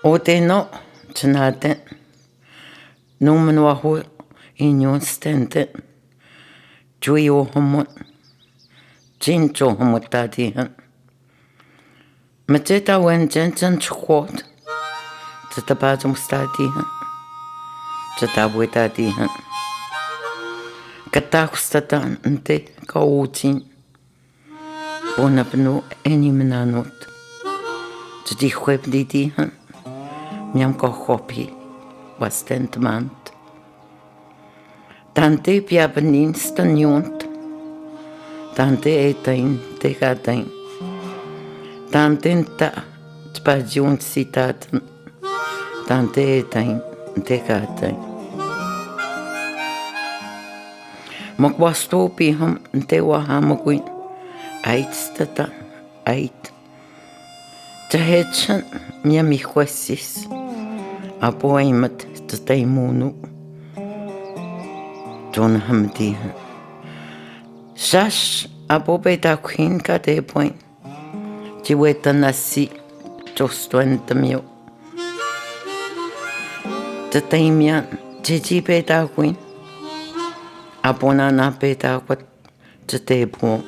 Oteno tnaten numnuahu inyon stenten juyo homot jinjo homotadihan mateta wen jensen chquot tatabazum stadihan tatabwetadihan katakustatan nte kautin bonapnu enimnanot tdihwebdidihan miam kohopi wastentmant tante piabenin stanyont tante etain tegatain tante ta tpajion citaten tante etain tegatain mokwastopi ham tewa hamaguin aitstata ait tahechan miami huesis apoimat tataimunu John Hamdihan Shash apopeta queen kate point Chiweta nasi Jostuentamio Tataimian Chichi peta queen Aponana peta quat Tatepo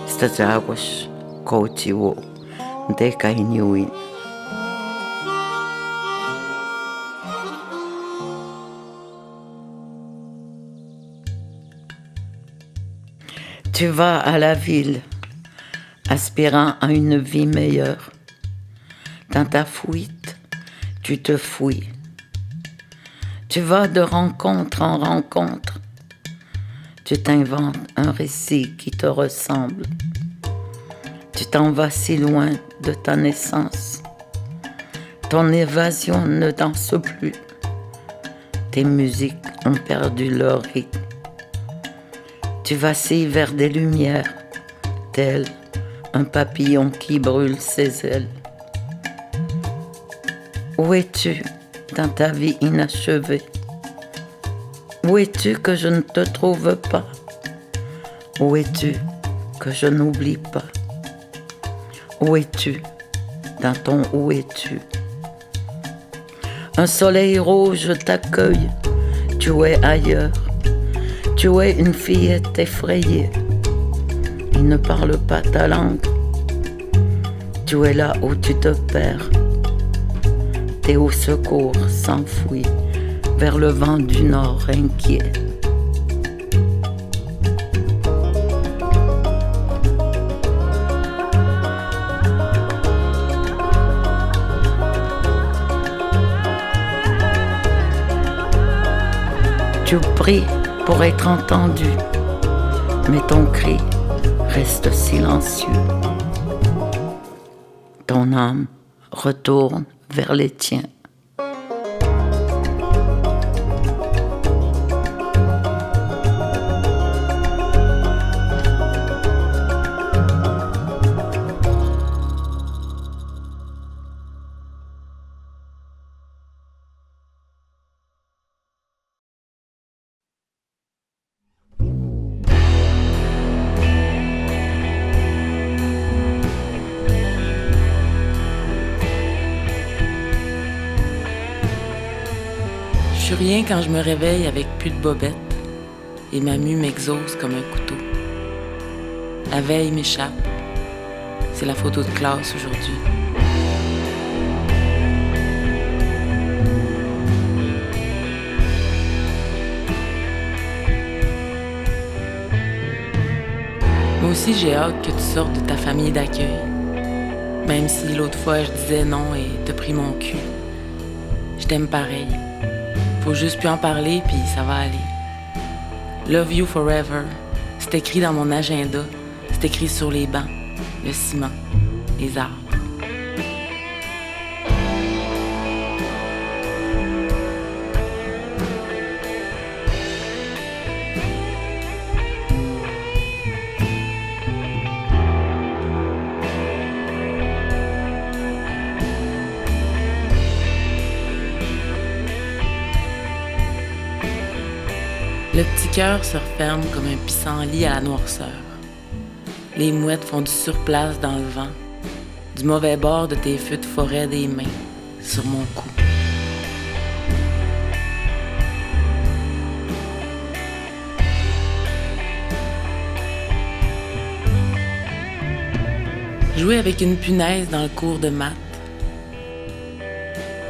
Stajawash Kochiwo Deka inuin Tu vas à la ville, aspirant à une vie meilleure. Dans ta fuite, tu te fouilles. Tu vas de rencontre en rencontre. Tu t'inventes un récit qui te ressemble. Tu t'en vas si loin de ta naissance. Ton évasion ne danse plus. Tes musiques ont perdu leur rythme. Tu vacilles vers des lumières, tel un papillon qui brûle ses ailes. Où es-tu dans ta vie inachevée? Où es-tu que je ne te trouve pas? Où es-tu que je n'oublie pas? Où es-tu dans ton où es-tu? Un soleil rouge t'accueille, tu es ailleurs. Tu es une fillette effrayée, il ne parle pas ta langue. Tu es là où tu te perds. Tes hauts secours s'enfuient vers le vent du nord inquiet. Tu pries pour être entendu, mais ton cri reste silencieux. Ton âme retourne vers les tiens. Je suis rien quand je me réveille avec plus de bobettes et ma mue m'exauce comme un couteau. La veille m'échappe, c'est la photo de classe aujourd'hui. Moi aussi j'ai hâte que tu sortes de ta famille d'accueil, même si l'autre fois je disais non et t'as pris mon cul. Je t'aime pareil. Faut juste plus en parler, puis ça va aller. Love you forever. C'est écrit dans mon agenda. C'est écrit sur les bancs, le ciment, les arbres. Le petit cœur se referme comme un pissenlit à la noirceur. Les mouettes font du surplace dans le vent. du mauvais bord de tes feux de forêt des mains sur mon cou. Jouer avec une punaise dans le cours de maths.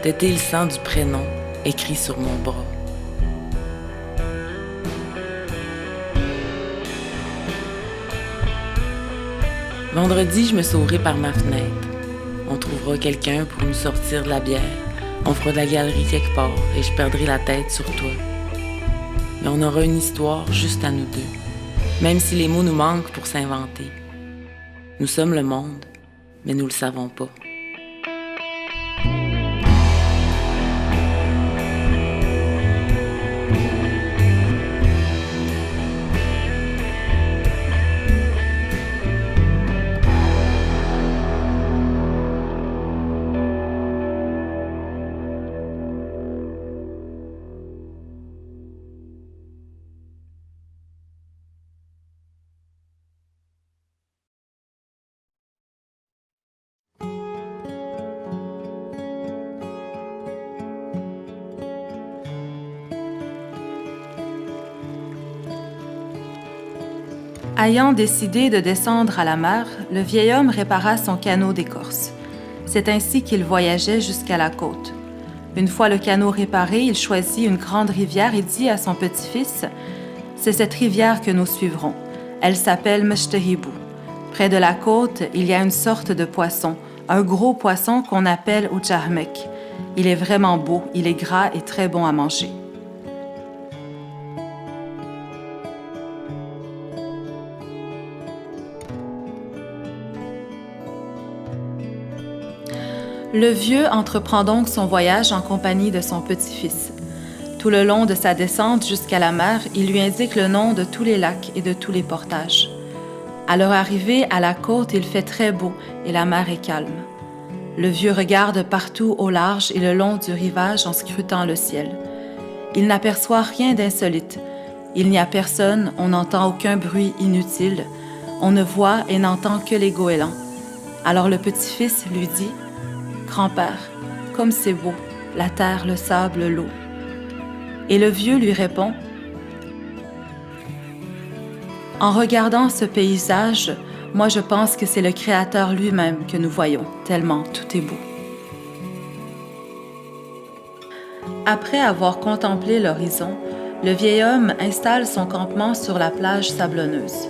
Têter le sang du prénom écrit sur mon bras. Vendredi, je me sauverai par ma fenêtre. On trouvera quelqu'un pour nous sortir de la bière. On fera de la galerie quelque part et je perdrai la tête sur toi. Mais on aura une histoire juste à nous deux, même si les mots nous manquent pour s'inventer. Nous sommes le monde, mais nous le savons pas. Ayant décidé de descendre à la mer, le vieil homme répara son canot d'écorce. C'est ainsi qu'il voyageait jusqu'à la côte. Une fois le canot réparé, il choisit une grande rivière et dit à son petit-fils « C'est cette rivière que nous suivrons. Elle s'appelle Mshtehibou. Près de la côte, il y a une sorte de poisson, un gros poisson qu'on appelle Ujahmek. Il est vraiment beau, il est gras et très bon à manger. » Le vieux entreprend donc son voyage en compagnie de son petit-fils. Tout le long de sa descente jusqu'à la mer, il lui indique le nom de tous les lacs et de tous les portages. À leur arrivée à la côte, il fait très beau et la mer est calme. Le vieux regarde partout au large et le long du rivage en scrutant le ciel. Il n'aperçoit rien d'insolite. Il n'y a personne, on n'entend aucun bruit inutile. On ne voit et n'entend que les goélands. Alors le petit-fils lui dit « Grand-père, comme c'est beau, la terre, le sable, l'eau. » Et le vieux lui répond « En regardant ce paysage, moi je pense que c'est le Créateur lui-même que nous voyons, tellement tout est beau. » Après avoir contemplé l'horizon, le vieil homme installe son campement sur la plage sablonneuse.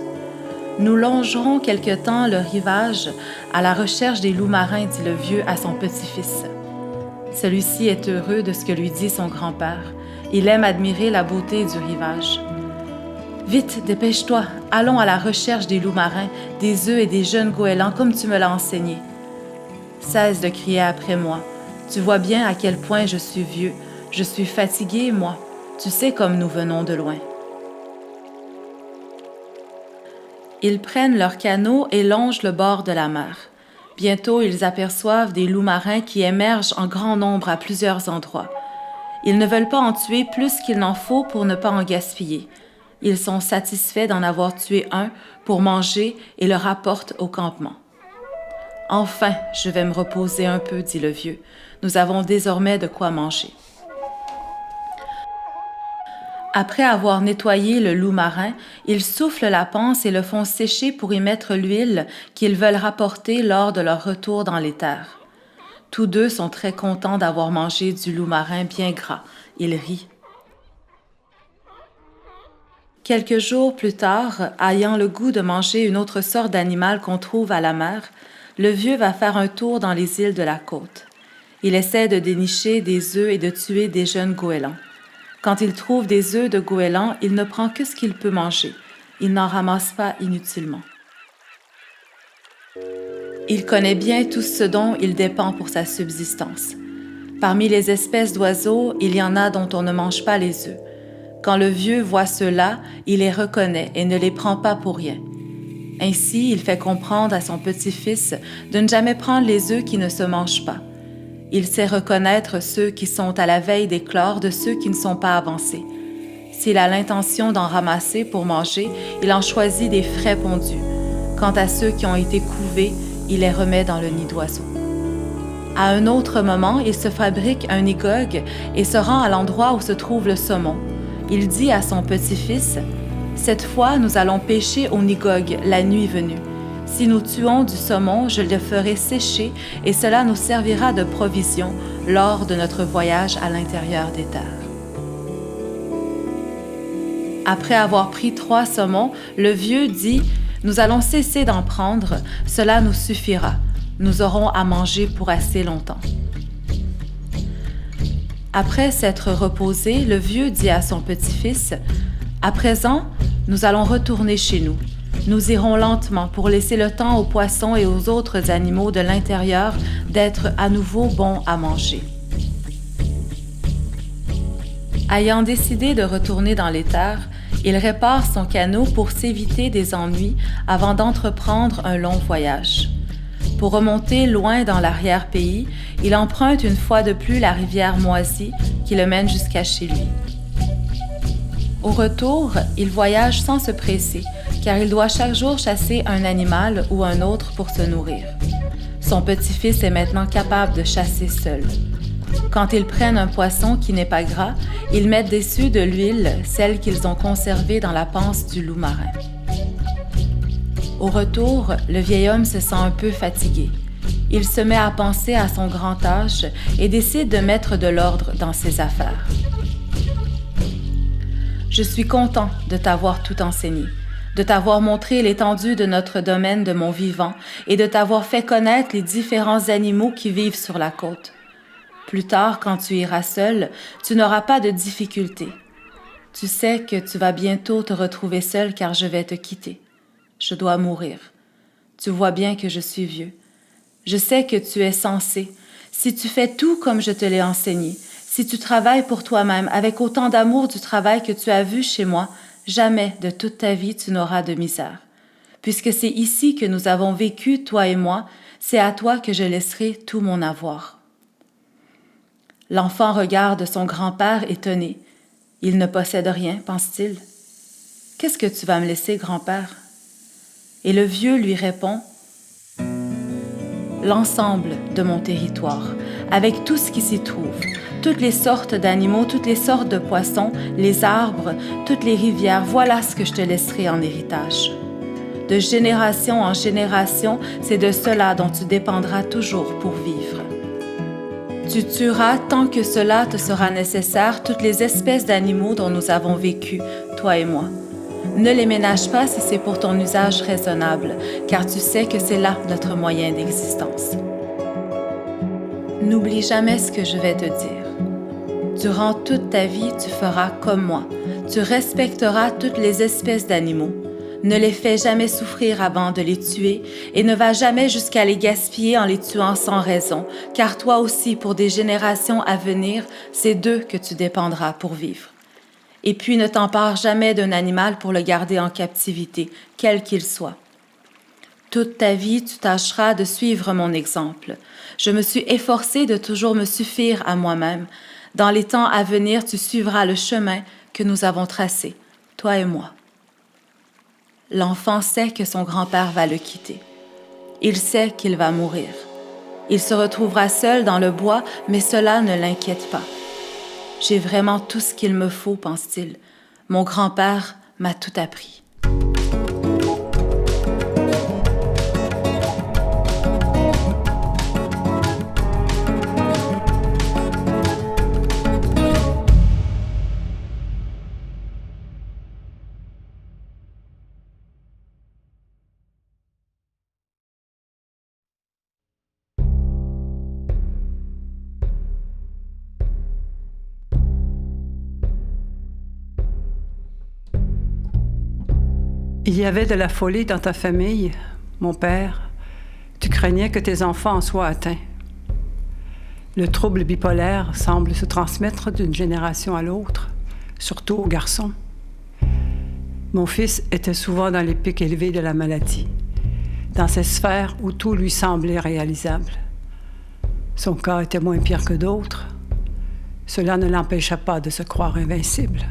Nous longerons quelque temps le rivage à la recherche des loups marins, dit le vieux à son petit-fils. Celui-ci est heureux de ce que lui dit son grand-père. Il aime admirer la beauté du rivage. « Vite, dépêche-toi, allons à la recherche des loups marins, des œufs et des jeunes goélands comme tu me l'as enseigné. » Cesse de crier après moi. Tu vois bien à quel point je suis vieux. Je suis fatigué, moi. Tu sais comme nous venons de loin. Ils prennent leur canot et longent le bord de la mer. Bientôt, ils aperçoivent des loups marins qui émergent en grand nombre à plusieurs endroits. Ils ne veulent pas en tuer plus qu'il n'en faut pour ne pas en gaspiller. Ils sont satisfaits d'en avoir tué un pour manger et le rapportent au campement. « Enfin, je vais me reposer un peu, dit le vieux. Nous avons désormais de quoi manger. » Après avoir nettoyé le loup marin, ils soufflent la panse et le font sécher pour y mettre l'huile qu'ils veulent rapporter lors de leur retour dans les terres. Tous deux sont très contents d'avoir mangé du loup marin bien gras. Ils rient. Quelques jours plus tard, ayant le goût de manger une autre sorte d'animal qu'on trouve à la mer, le vieux va faire un tour dans les îles de la côte. Il essaie de dénicher des œufs et de tuer des jeunes goélands. Quand il trouve des œufs de goéland, il ne prend que ce qu'il peut manger. Il n'en ramasse pas inutilement. Il connaît bien tout ce dont il dépend pour sa subsistance. Parmi les espèces d'oiseaux, il y en a dont on ne mange pas les œufs. Quand le vieux voit ceux-là, il les reconnaît et ne les prend pas pour rien. Ainsi, il fait comprendre à son petit-fils de ne jamais prendre les œufs qui ne se mangent pas. Il sait reconnaître ceux qui sont à la veille d'éclore de ceux qui ne sont pas avancés. S'il a l'intention d'en ramasser pour manger, il en choisit des frais pondus. Quant à ceux qui ont été couvés, il les remet dans le nid d'oiseau. À un autre moment, il se fabrique un égog et se rend à l'endroit où se trouve le saumon. Il dit à son petit-fils, « Cette fois, nous allons pêcher au Nigog la nuit venue. Si nous tuons du saumon, je le ferai sécher et cela nous servira de provision lors de notre voyage à l'intérieur des terres. » Après avoir pris 3 saumons, le vieux dit, « Nous allons cesser d'en prendre, cela nous suffira. Nous aurons à manger pour assez longtemps. » Après s'être reposé, le vieux dit à son petit-fils, « À présent, nous allons retourner chez nous. Nous irons lentement pour laisser le temps aux poissons et aux autres animaux de l'intérieur d'être à nouveau bons à manger. » Ayant décidé de retourner dans les terres, il répare son canot pour s'éviter des ennuis avant d'entreprendre un long voyage. Pour remonter loin dans l'arrière-pays, il emprunte une fois de plus la rivière Moisy qui le mène jusqu'à chez lui. Au retour, il voyage sans se presser, car il doit chaque jour chasser un animal ou un autre pour se nourrir. Son petit-fils est maintenant capable de chasser seul. Quand ils prennent un poisson qui n'est pas gras, ils mettent dessus de l'huile, celle qu'ils ont conservée dans la panse du loup marin. Au retour, le vieil homme se sent un peu fatigué. Il se met à penser à son grand âge et décide de mettre de l'ordre dans ses affaires. « Je suis content de t'avoir tout enseigné, de t'avoir montré l'étendue de notre domaine de mon vivant et de t'avoir fait connaître les différents animaux qui vivent sur la côte. Plus tard, quand tu iras seul, tu n'auras pas de difficultés. Tu sais que tu vas bientôt te retrouver seul car je vais te quitter. Je dois mourir. Tu vois bien que je suis vieux. Je sais que tu es sensé. Si tu fais tout comme je te l'ai enseigné, si tu travailles pour toi-même avec autant d'amour du travail que tu as vu chez moi, jamais de toute ta vie tu n'auras de misère. Puisque c'est ici que nous avons vécu, toi et moi, c'est à toi que je laisserai tout mon avoir. » L'enfant regarde son grand-père étonné. Il ne possède rien, pense-t-il. « Qu'est-ce que tu vas me laisser, grand-père? » Et le vieux lui répond, « L'ensemble de mon territoire, avec tout ce qui s'y trouve, toutes les sortes d'animaux, toutes les sortes de poissons, les arbres, toutes les rivières, voilà ce que je te laisserai en héritage. De génération en génération, c'est de cela dont tu dépendras toujours pour vivre. Tu tueras tant que cela te sera nécessaire toutes les espèces d'animaux dont nous avons vécu, toi et moi. Ne les ménage pas si c'est pour ton usage raisonnable, car tu sais que c'est là notre moyen d'existence. N'oublie jamais ce que je vais te dire. Durant toute ta vie, tu feras comme moi. Tu respecteras toutes les espèces d'animaux. Ne les fais jamais souffrir avant de les tuer et ne va jamais jusqu'à les gaspiller en les tuant sans raison, car toi aussi, pour des générations à venir, c'est d'eux que tu dépendras pour vivre. Et puis ne t'empare jamais d'un animal pour le garder en captivité, quel qu'il soit. Toute ta vie, tu tâcheras de suivre mon exemple. Je me suis efforcée de toujours me suffire à moi-même. Dans les temps à venir, tu suivras le chemin que nous avons tracé, toi et moi. » L'enfant sait que son grand-père va le quitter. Il sait qu'il va mourir. Il se retrouvera seul dans le bois, mais cela ne l'inquiète pas. « J'ai vraiment tout ce qu'il me faut, pense-t-il. Mon grand-père m'a tout appris. » Il y avait de la folie dans ta famille, mon père. Tu craignais que tes enfants en soient atteints. Le trouble bipolaire semble se transmettre d'une génération à l'autre, surtout aux garçons. Mon fils était souvent dans les pics élevés de la maladie, dans ces sphères où tout lui semblait réalisable. Son cas était moins pire que d'autres. Cela ne l'empêcha pas de se croire invincible.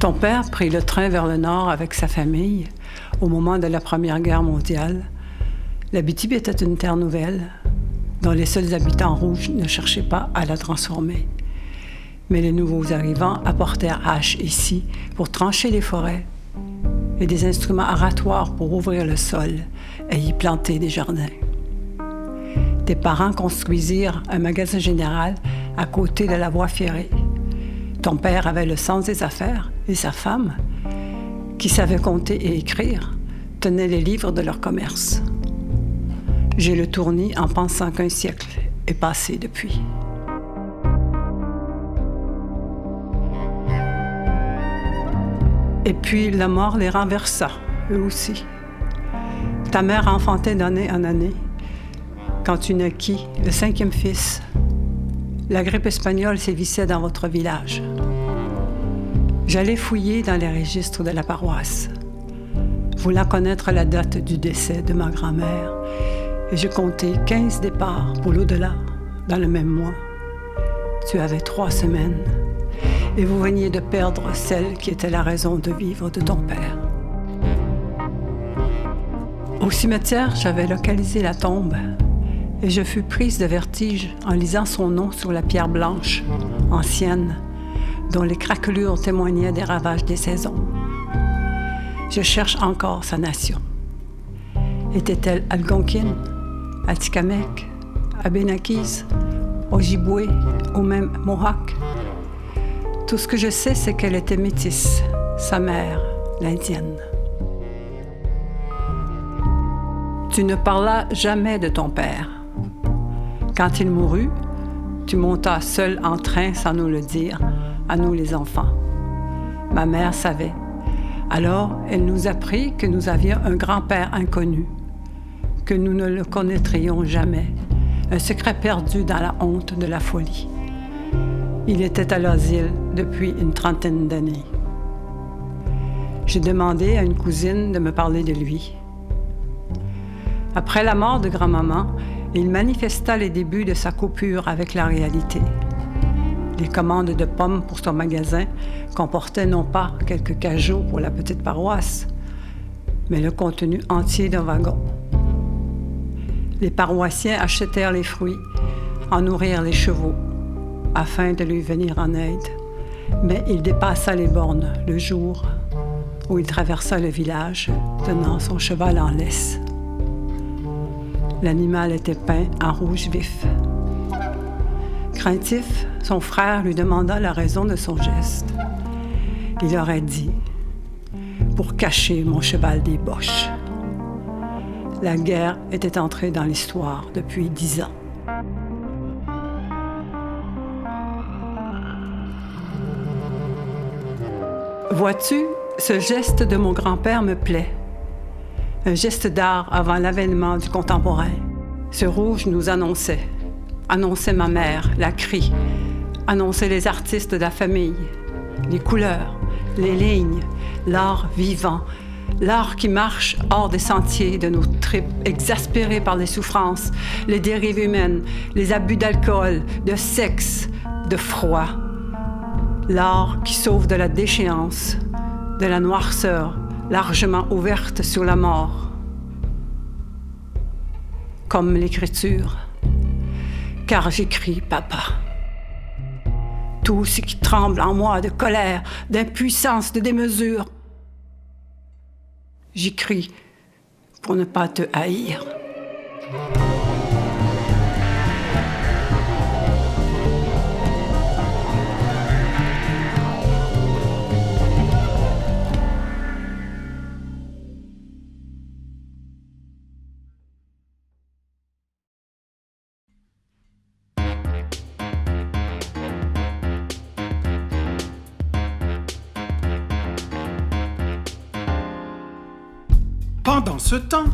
Ton père prit le train vers le nord avec sa famille au moment de la Première Guerre mondiale. L'Abitibi était une terre nouvelle dont les seuls habitants rouges ne cherchaient pas à la transformer. Mais les nouveaux arrivants apportèrent haches et scies pour trancher les forêts et des instruments aratoires pour ouvrir le sol et y planter des jardins. Tes parents construisirent un magasin général à côté de la voie ferrée. Ton père avait le sens des affaires et sa femme, qui savait compter et écrire, tenait les livres de leur commerce. J'ai le tournis en pensant qu'un siècle est passé depuis. Et puis la mort les renversa, eux aussi. Ta mère enfantait d'année en année. Quand tu naquis, le 5e fils, la grippe espagnole sévissait dans votre village. J'allais fouiller dans les registres de la paroisse, voulant connaître la date du décès de ma grand-mère, et je comptais 15 départs pour l'au-delà dans le même mois. Tu avais 3 semaines, et vous veniez de perdre celle qui était la raison de vivre de ton père. Au cimetière, j'avais localisé la tombe, et je fus prise de vertige en lisant son nom sur la pierre blanche, ancienne, dont les craquelures témoignaient des ravages des saisons. Je cherche encore sa nation. Était-elle algonquine, atikamekw, abénaquise, ojibwé ou même mohawk? Tout ce que je sais, c'est qu'elle était métisse, sa mère, l'indienne. Tu ne parlas jamais de ton père. Quand il mourut, tu montas seul en train sans nous le dire, à nous les enfants. Ma mère savait. Alors, elle nous apprit que nous avions un grand-père inconnu, que nous ne le connaîtrions jamais, un secret perdu dans la honte de la folie. Il était à l'asile depuis une 30aine d'années. J'ai demandé à une cousine de me parler de lui. Après la mort de grand-maman, il manifesta les débuts de sa coupure avec la réalité. Les commandes de pommes pour son magasin comportaient non pas quelques cajots pour la petite paroisse, mais le contenu entier d'un wagon. Les paroissiens achetèrent les fruits, en nourrirent les chevaux, afin de lui venir en aide. Mais il dépassa les bornes le jour où il traversa le village, tenant son cheval en laisse. L'animal était peint en rouge vif. Craintif, son frère lui demanda la raison de son geste. Il aurait dit « Pour cacher mon cheval des boches ». La guerre était entrée dans l'histoire depuis 10 ans. Vois-tu, ce geste de mon grand-père me plaît. Un geste d'art avant l'avènement du contemporain. Ce rouge nous annonçait ma mère, la crie, annonçait les artistes de la famille, les couleurs, les lignes, l'art vivant, l'art qui marche hors des sentiers de nos tripes, exaspérées par les souffrances, les dérives humaines, les abus d'alcool, de sexe, de froid. L'art qui sauve de la déchéance, de la noirceur, largement ouverte sur la mort. Comme l'écriture, car j'écris, papa. Tout ce qui tremble en moi de colère, d'impuissance, de démesure. J'écris pour ne pas te haïr. Pendant ce temps,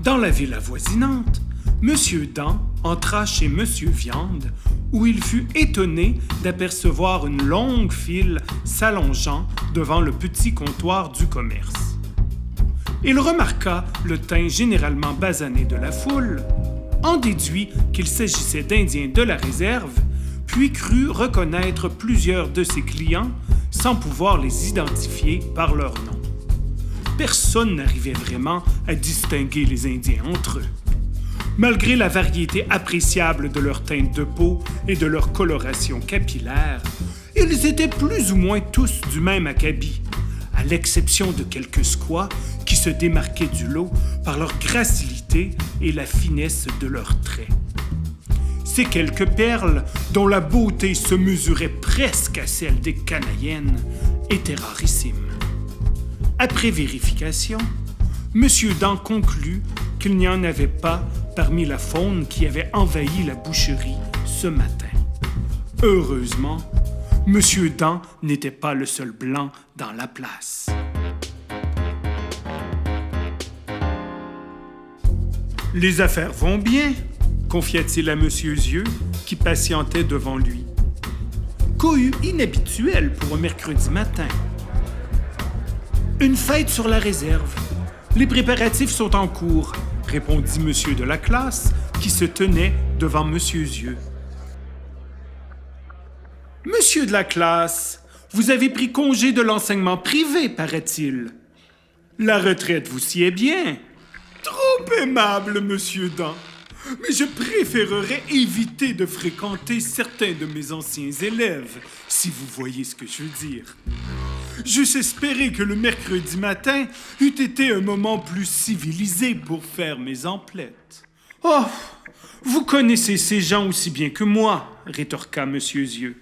dans la ville avoisinante, Monsieur Dent entra chez Monsieur Viande, où il fut étonné d'apercevoir une longue file s'allongeant devant le petit comptoir du commerce. Il remarqua le teint généralement basané de la foule, en déduit qu'il s'agissait d'Indiens de la réserve, puis crut reconnaître plusieurs de ses clients sans pouvoir les identifier par leur nom. Personne n'arrivait vraiment à distinguer les Indiens entre eux. Malgré la variété appréciable de leur teinte de peau et de leur coloration capillaire, ils étaient plus ou moins tous du même acabit, à l'exception de quelques squaws qui se démarquaient du lot par leur gracilité et la finesse de leurs traits. Ces quelques perles, dont la beauté se mesurait presque à celle des Canadiennes, étaient rarissimes. Après vérification, M. Dent conclut qu'il n'y en avait pas parmi la faune qui avait envahi la boucherie ce matin. Heureusement, M. Dent n'était pas le seul blanc dans la place. « Les affaires vont bien », confia-t-il à M. Zieux, qui patientait devant lui. « Cohue inhabituel pour un mercredi matin. » « Une fête sur la réserve. Les préparatifs sont en cours, » répondit Monsieur de la classe, qui se tenait devant Monsieur Zieux. « Monsieur de la classe, vous avez pris congé de l'enseignement privé, paraît-il. La retraite vous sied bien. » « Trop aimable, Monsieur Dent. Mais je préférerais éviter de fréquenter certains de mes anciens élèves, si vous voyez ce que je veux dire. J'eusse espéré que le mercredi matin eût été un moment plus civilisé pour faire mes emplettes. « Oh, vous connaissez ces gens aussi bien que moi, » rétorqua M. Zieux.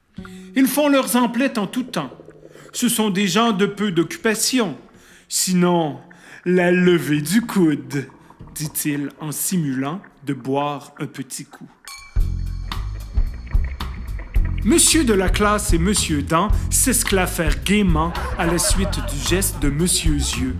« Ils font leurs emplettes en tout temps. Ce sont des gens de peu d'occupation. Sinon, la levée du coude, » dit-il en simulant de boire un petit coup. Monsieur de la classe et Monsieur Dent s'esclaffèrent gaiement à la suite du geste de Monsieur Zieux,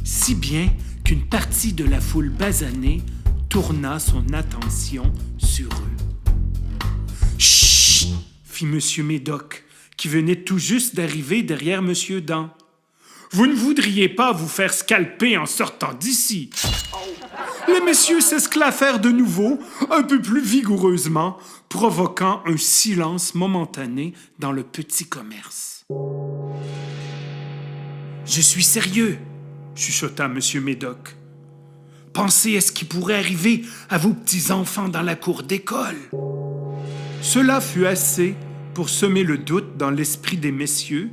si bien qu'une partie de la foule basanée tourna son attention sur eux. « Chut !» fit Monsieur Médoc, qui venait tout juste d'arriver derrière Monsieur Dent. « Vous ne voudriez pas vous faire scalper en sortant d'ici. » Les messieurs s'esclaffèrent de nouveau, un peu plus vigoureusement, provoquant un silence momentané dans le petit commerce. « Je suis sérieux, » chuchota M. Médoc. « Pensez à ce qui pourrait arriver à vos petits-enfants dans la cour d'école. » Cela fut assez pour semer le doute dans l'esprit des messieurs,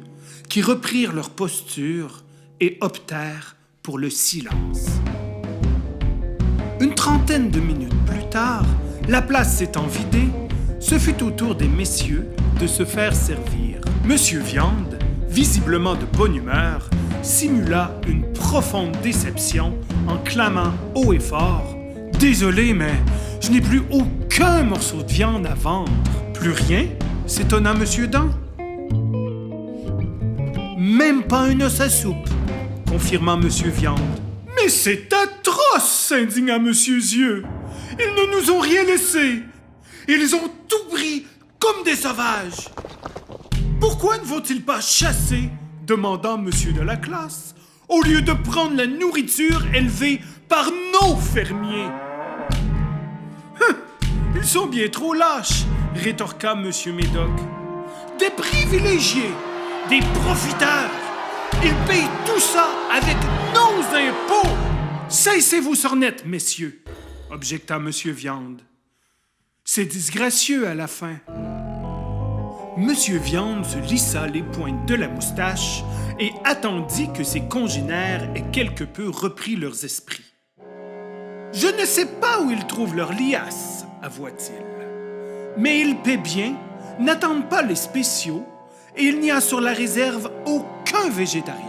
qui reprirent leur posture et optèrent pour le silence. Une trentaine de minutes plus tard, la place s'étant vidée, ce fut au tour des messieurs de se faire servir. Monsieur Viande, visiblement de bonne humeur, simula une profonde déception en clamant haut et fort « Désolé, mais je n'ai plus aucun morceau de viande à vendre. »« Plus rien ?» s'étonna Monsieur Dent. « Même pas un os à soupe », confirma Monsieur Viande. « Mais c'est atroce !» s'indigna Monsieur Zieux. « Ils ne nous ont rien laissé. Ils ont tout pris comme des sauvages. Pourquoi ne vont-ils pas chasser ?» demanda Monsieur de la classe, « au lieu de prendre la nourriture élevée par nos fermiers. » « Ils sont bien trop lâches, » rétorqua Monsieur Médoc. « Des privilégiés, des profiteurs. Ils payent tout ça avec nos impôts. » « Cessez vos sornettes, messieurs, » objecta Monsieur Viande. « C'est disgracieux à la fin. » Monsieur Viande se lissa les pointes de la moustache et attendit que ses congénères aient quelque peu repris leurs esprits. « Je ne sais pas où ils trouvent leur liasse, » avoua-t-il. « Mais ils paient bien, n'attendent pas les spéciaux, et il n'y a sur la réserve aucun végétarien.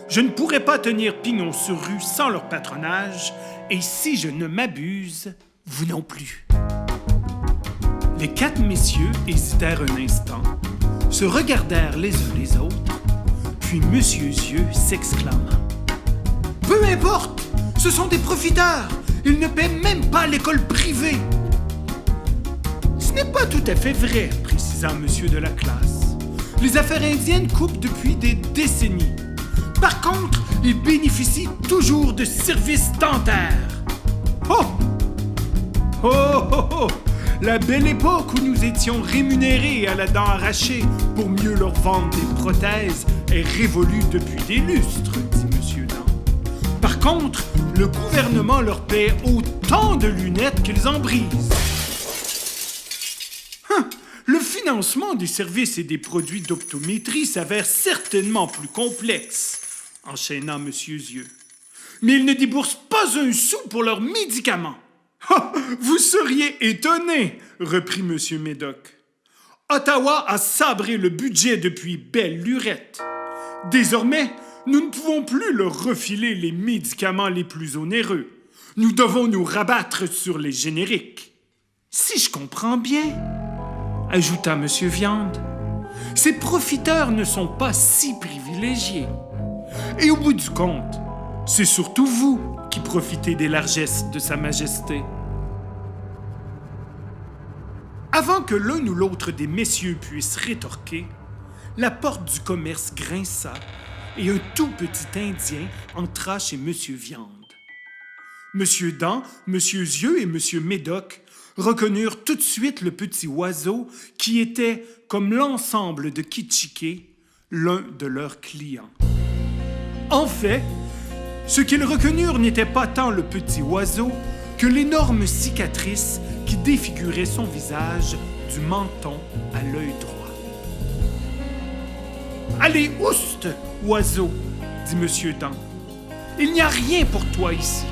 Je ne pourrais pas tenir pignon sur rue sans leur patronage, et si je ne m'abuse, vous non plus. » Les 4 messieurs hésitèrent un instant, se regardèrent les uns les autres, puis Monsieur Zieux s'exclama. « Peu importe, ce sont des profiteurs, ils ne paient même pas l'école privée. » « Ce n'est pas tout à fait vrai, » précisa Monsieur de la classe. « Les affaires indiennes coupent depuis des décennies. Par contre, ils bénéficient toujours de services dentaires. » « Oh! Oh! Oh! Oh! La belle époque où nous étions rémunérés à la dent arrachée pour mieux leur vendre des prothèses est révolue depuis des lustres, dit Monsieur Dent. Par contre, le gouvernement leur paie autant de lunettes qu'ils en brisent. Le financement des services et des produits d'optométrie s'avère certainement plus complexe, enchaîna Monsieur Zieux. Mais ils ne déboursent pas un sou pour leurs médicaments. Vous seriez étonné, reprit Monsieur Médoc. Ottawa a sabré le budget depuis belle lurette. Désormais, nous ne pouvons plus leur refiler les médicaments les plus onéreux. Nous devons nous rabattre sur les génériques. Si je comprends bien, ajouta Monsieur Viande, ces profiteurs ne sont pas si privilégiés. Et au bout du compte, c'est surtout vous qui profitez des largesses de Sa Majesté. Avant que l'un ou l'autre des messieurs puisse rétorquer, la porte du commerce grinça et un tout petit Indien entra chez Monsieur Viande. Monsieur Dent, Monsieur Zieux et Monsieur Médoc reconnurent tout de suite le petit oiseau qui était, comme l'ensemble de Kitchiké, l'un de leurs clients. En fait, ce qu'ils reconnurent n'était pas tant le petit oiseau que l'énorme cicatrice qui défigurait son visage du menton à l'œil droit. « Allez, ouste, oiseau !» dit Monsieur Dent. « Il n'y a rien pour toi ici. »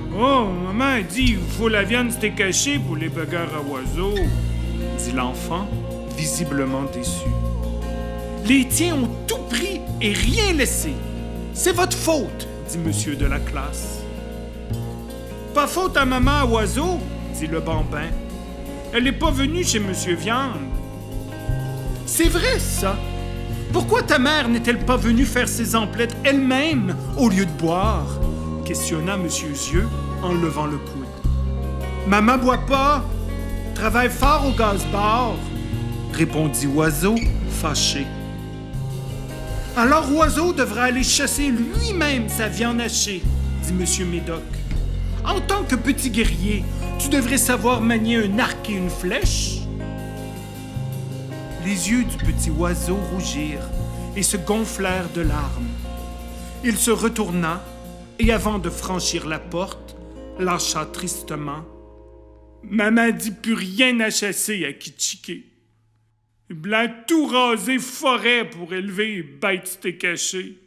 « Oh, maman dit il faut la viande steak hachée pour les bagarres à oiseaux, » dit l'enfant, visiblement déçu. « Les tiens ont tout pris et rien laissé. C'est votre faute, » dit Monsieur de la classe. « Pas faute à maman à oiseau, » dit le bambin. « Elle n'est pas venue chez Monsieur Viande. »« C'est vrai, ça. Pourquoi ta mère n'est-elle pas venue faire ses emplettes elle-même au lieu de boire? » questionna Monsieur Zieux en levant le coude. « Maman boit pas, travaille fort au gaz-bar, » répondit Oiseau, fâché. « Alors Oiseau devra aller chasser lui-même sa viande hachée, » dit Monsieur Médoc. « En tant que petit guerrier, tu devrais savoir manier un arc et une flèche. » Les yeux du petit Oiseau rougirent et se gonflèrent de larmes. Il se retourna et avant de franchir la porte, lâcha tristement. « Maman dit plus rien à chasser à Kitchiké. Blanc tout rasé forêt pour élever les bêtes steak hachées. »